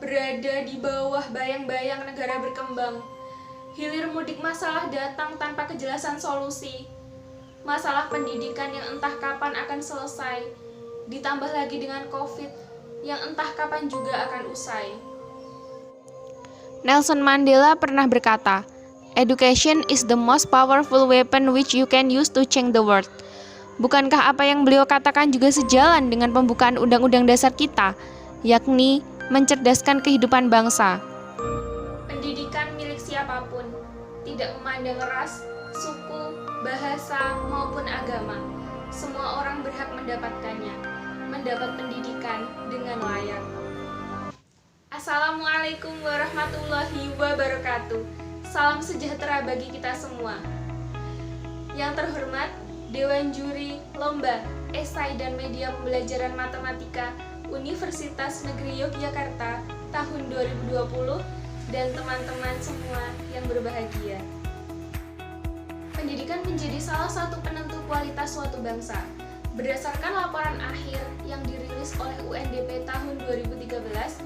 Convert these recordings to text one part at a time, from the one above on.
berada di bawah bayang-bayang negara berkembang. Hilir mudik masalah datang tanpa kejelasan solusi. Masalah pendidikan yang entah kapan akan selesai, ditambah lagi dengan COVID yang entah kapan juga akan usai. Nelson Mandela pernah berkata, "Education is the most powerful weapon which you can use to change the world." Bukankah apa yang beliau katakan juga sejalan dengan pembukaan Undang-Undang Dasar kita, yakni mencerdaskan kehidupan bangsa? Pendidikan milik siapapun, tidak memandang ras, suku, bahasa, maupun agama. Semua orang berhak mendapatkannya, mendapat pendidikan dengan layak. Assalamualaikum warahmatullahi wabarakatuh. Salam sejahtera bagi kita semua. Yang terhormat, Dewan Juri Lomba Esai dan Media Pembelajaran Matematika Universitas Negeri Yogyakarta tahun 2020 dan teman-teman semua yang berbahagia. Pendidikan menjadi salah satu penentu kualitas suatu bangsa. Berdasarkan laporan akhir yang dirilis oleh UNDP tahun 2013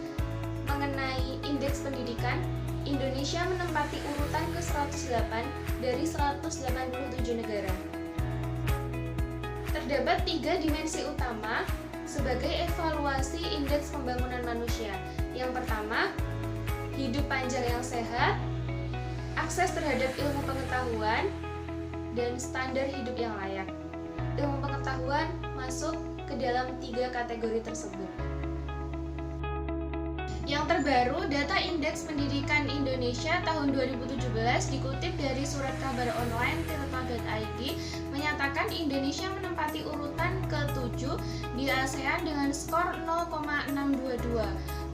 mengenai indeks pendidikan, Indonesia menempati urutan ke-108 dari 187 negara. Terdapat 3 dimensi utama sebagai evaluasi indeks pembangunan manusia. Yang pertama, hidup panjang yang sehat, akses terhadap ilmu pengetahuan, dan standar hidup yang layak. Ilmu pengetahuan masuk ke dalam 3 kategori tersebut. Yang terbaru, data Indeks Pendidikan Indonesia tahun 2017 dikutip dari surat kabar online tirta.id menyatakan Indonesia menempati urutan ke-7 di ASEAN dengan skor 0,622.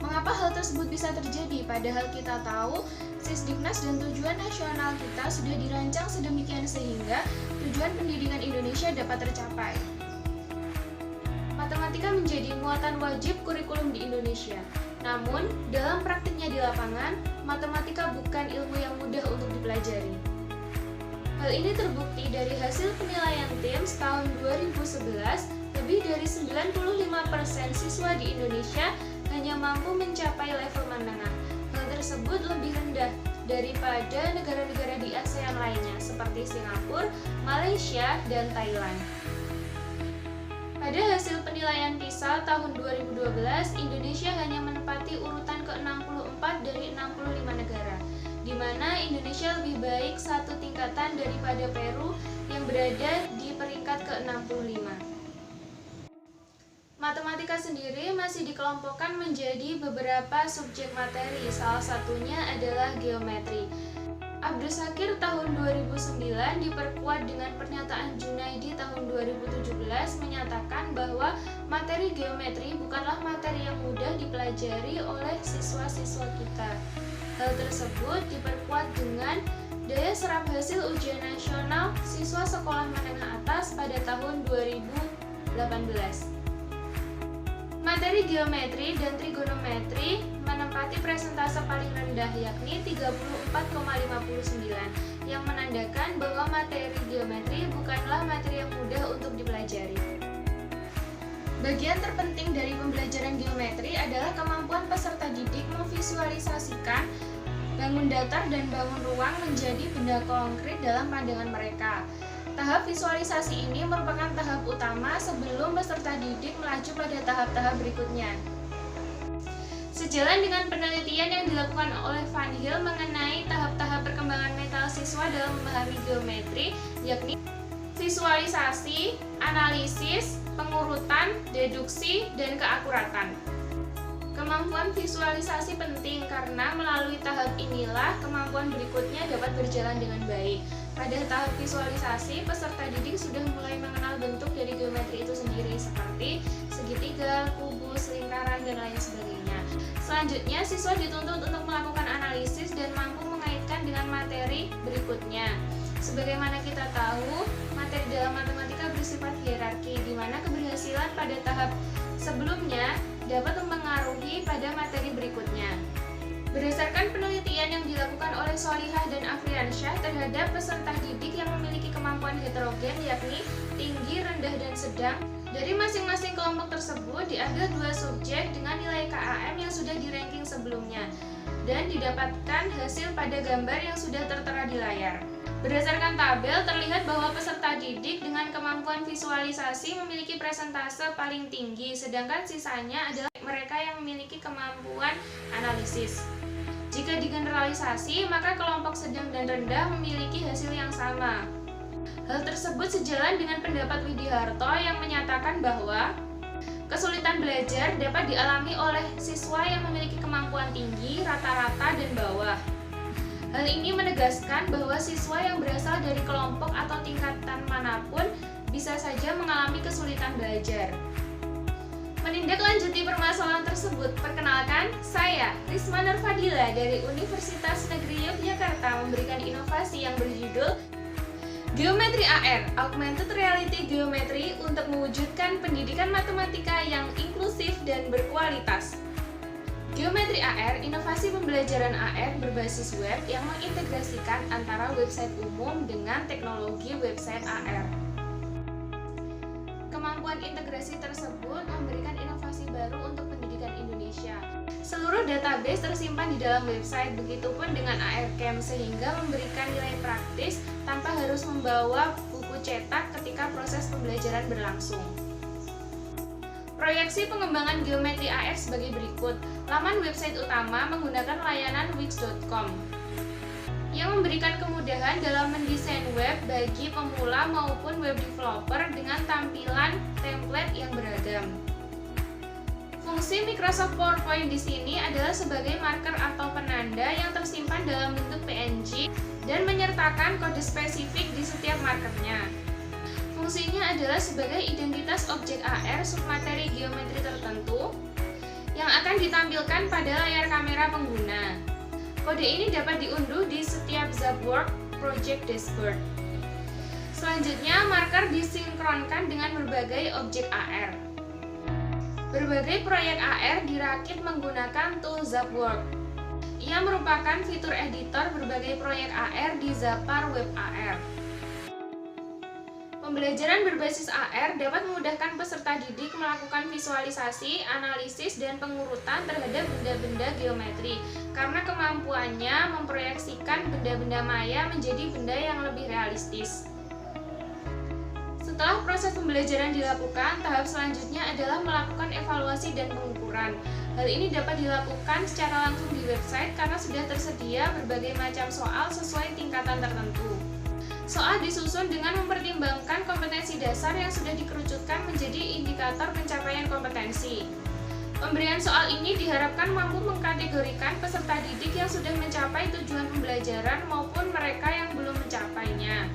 Mengapa hal tersebut bisa terjadi? Padahal kita tahu Sisdiknas dan tujuan nasional kita sudah dirancang sedemikian sehingga tujuan pendidikan Indonesia dapat tercapai. Matematika menjadi muatan wajib kurikulum di Indonesia. Namun, dalam praktiknya di lapangan, matematika bukan ilmu yang mudah untuk dipelajari. Hal ini terbukti dari hasil penilaian TIMSS tahun 2011, lebih dari 95% siswa di Indonesia hanya mampu mencapai level menengah. Hal tersebut lebih rendah daripada negara-negara di ASEAN lainnya, seperti Singapura, Malaysia, dan Thailand. Pada hasil penilaian PISA tahun 2012, Indonesia hanya menempati urutan ke-64 dari 65 negara, di mana Indonesia lebih baik satu tingkatan daripada Peru yang berada di peringkat ke-65. Matematika sendiri masih dikelompokkan menjadi beberapa subjek materi, salah satunya adalah geometri. Abdul Syakir tahun 2009 diperkuat dengan pernyataan Junaidi tahun 2017 menyatakan bahwa materi geometri bukanlah materi yang mudah dipelajari oleh siswa-siswa kita. Hal tersebut diperkuat dengan daya serap hasil ujian nasional siswa sekolah menengah atas pada tahun 2018. Materi geometri dan trigonometri menempati presentase paling rendah yakni 34,59 yang menandakan bahwa materi geometri bukanlah materi yang mudah untuk dipelajari. Bagian terpenting dari pembelajaran geometri adalah kemampuan peserta didik memvisualisasikan bangun datar dan bangun ruang menjadi benda konkret dalam pandangan mereka. Tahap visualisasi ini merupakan tahap utama sebelum peserta didik melaju pada tahap-tahap berikutnya. Sejalan dengan penelitian yang dilakukan oleh Van Hill mengenai tahap-tahap perkembangan mental siswa dalam memahami geometri, yakni visualisasi, analisis, pengurutan, deduksi, dan keakuratan. Kemampuan visualisasi penting karena melalui tahap inilah kemampuan berikutnya dapat berjalan dengan baik. Pada tahap visualisasi, peserta didik sudah mulai mengenal bentuk dari geometri itu sendiri seperti segitiga, kubus, lingkaran, dan lain sebagainya. Selanjutnya, siswa dituntut untuk melakukan analisis dan mampu mengaitkan dengan materi berikutnya. Sebagaimana kita tahu, materi dalam matematika bersifat hierarki, di mana keberhasilan pada tahap sebelumnya dapat mempengaruhi pada materi berikutnya. Berdasarkan penelitian yang dilakukan oleh Solihah dan Afriansyah terhadap peserta didik yang memiliki kemampuan heterogen yakni tinggi, rendah, dan sedang, dari masing-masing kelompok tersebut diambil 2 subjek dengan nilai KAM yang sudah di ranking 11 sebelumnya dan didapatkan hasil pada gambar yang sudah tertera di layar. Berdasarkan tabel, terlihat bahwa peserta didik dengan kemampuan visualisasi memiliki persentase paling tinggi, sedangkan sisanya adalah mereka yang memiliki kemampuan analisis. Jika digeneralisasi, maka kelompok sedang dan rendah memiliki hasil yang sama. Hal tersebut sejalan dengan pendapat Widiharto yang menyatakan bahwa kesulitan belajar dapat dialami oleh siswa yang memiliki kemampuan tinggi, rata-rata, dan bawah. Hal ini menegaskan bahwa siswa yang berasal dari kelompok atau tingkatan manapun bisa saja mengalami kesulitan belajar. Menindaklanjuti permasalahan tersebut, perkenalkan, saya, Risma Nurfadila dari Universitas Negeri Yogyakarta memberikan inovasi yang berjudul Geometri AR, Augmented Reality Geometry untuk mewujudkan pendidikan matematika yang inklusif dan berkualitas. Geometri AR, inovasi pembelajaran AR berbasis web yang mengintegrasikan antara website umum dengan teknologi website AR. Kemampuan integrasi tersebut memberikan inovasi baru untuk pendidikan Indonesia. Seluruh database tersimpan di dalam website, begitupun dengan ARCam, sehingga memberikan nilai praktis tanpa harus membawa buku cetak ketika proses pembelajaran berlangsung. Proyeksi pengembangan geometri AR sebagai berikut. Laman website utama menggunakan layanan wix.com yang memberikan kemudahan dalam mendesain web bagi pemula maupun web developer dengan tampilan template yang beragam. Fungsi Microsoft PowerPoint di sini adalah sebagai marker atau penanda yang tersimpan dalam bentuk PNG dan menyertakan kode spesifik di setiap markernya. Fungsinya adalah sebagai identitas objek AR submateri geometri tertentu yang akan ditampilkan pada layar kamera pengguna. Kode ini dapat diunduh di setiap Zapworks Project Dashboard. Selanjutnya, marker disinkronkan dengan berbagai objek AR. Berbagai proyek AR dirakit menggunakan tool Zapworks. Ia merupakan fitur editor berbagai proyek AR di Zapar Web AR. Pembelajaran berbasis AR dapat memudahkan peserta didik melakukan visualisasi, analisis, dan pengurutan terhadap benda-benda geometri karena kemampuannya memproyeksikan benda-benda maya menjadi benda yang lebih realistis. Setelah proses pembelajaran dilakukan, tahap selanjutnya adalah melakukan evaluasi dan pengukuran. Hal ini dapat dilakukan secara langsung di website karena sudah tersedia berbagai macam soal sesuai tingkatan tertentu. Soal disusun dengan mempertimbangkan kompetensi dasar yang sudah dikerucutkan menjadi indikator pencapaian kompetensi. Pemberian soal ini diharapkan mampu mengkategorikan peserta didik yang sudah mencapai tujuan pembelajaran maupun mereka yang belum mencapainya.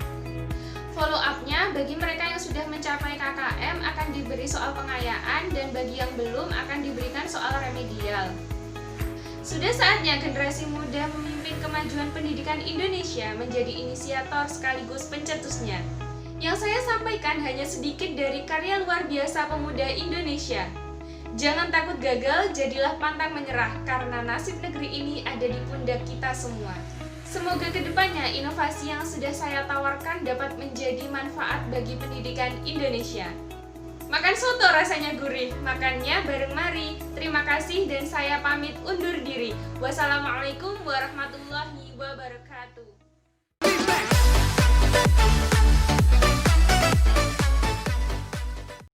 Follow up-nya, bagi mereka yang sudah mencapai KKM akan diberi soal pengayaan dan bagi yang belum akan diberikan soal remedial. Sudah saatnya generasi muda memimpin kemajuan pendidikan Indonesia menjadi inisiator sekaligus pencetusnya. Yang saya sampaikan hanya sedikit dari karya luar biasa pemuda Indonesia. Jangan takut gagal, jadilah pantang menyerah, karena nasib negeri ini ada di pundak kita semua. Semoga kedepannya inovasi yang sudah saya tawarkan dapat menjadi manfaat bagi pendidikan Indonesia. Makan soto rasanya gurih, makannya bareng mari. Terima kasih dan saya pamit undur diri. Wassalamualaikum warahmatullahi wabarakatuh.